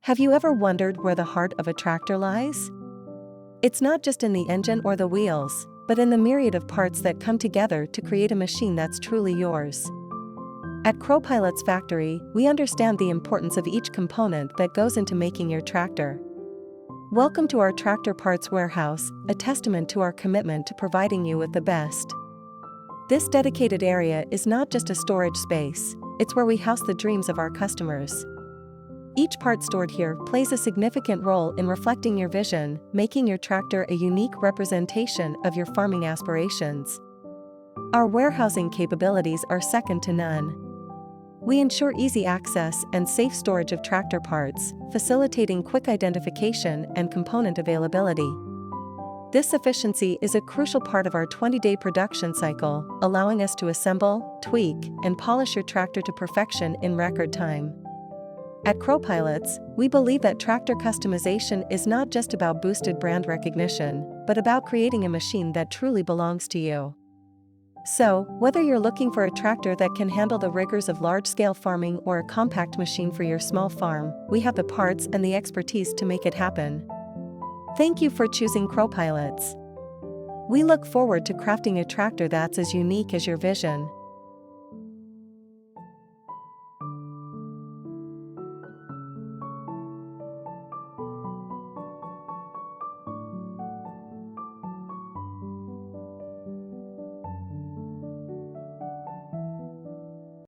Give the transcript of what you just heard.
Have you ever wondered where the heart of a tractor lies? It's not just in the engine or the wheels, but in the myriad of parts that come together to create a machine that's truly yours. At Cropilots factory, we understand the importance of each component that goes into making your tractor. Welcome to our tractor parts warehouse, a testament to our commitment to providing you with the best. This dedicated area is not just a storage space, it's where we house the dreams of our customers. Each part stored here plays a significant role in reflecting your vision, making your tractor a unique representation of your farming aspirations. Our warehousing capabilities are second to none. We ensure easy access and safe storage of tractor parts, facilitating quick identification and component availability. This efficiency is a crucial part of our 20-day production cycle, allowing us to assemble, tweak, and polish your tractor to perfection in record time. At Cropilots, we believe that tractor customization is not just about boosted brand recognition, but about creating a machine that truly belongs to you. So, whether you're looking for a tractor that can handle the rigors of large-scale farming or a compact machine for your small farm, we have the parts and the expertise to make it happen. Thank you for choosing Cropilots. We look forward to crafting a tractor that's as unique as your vision.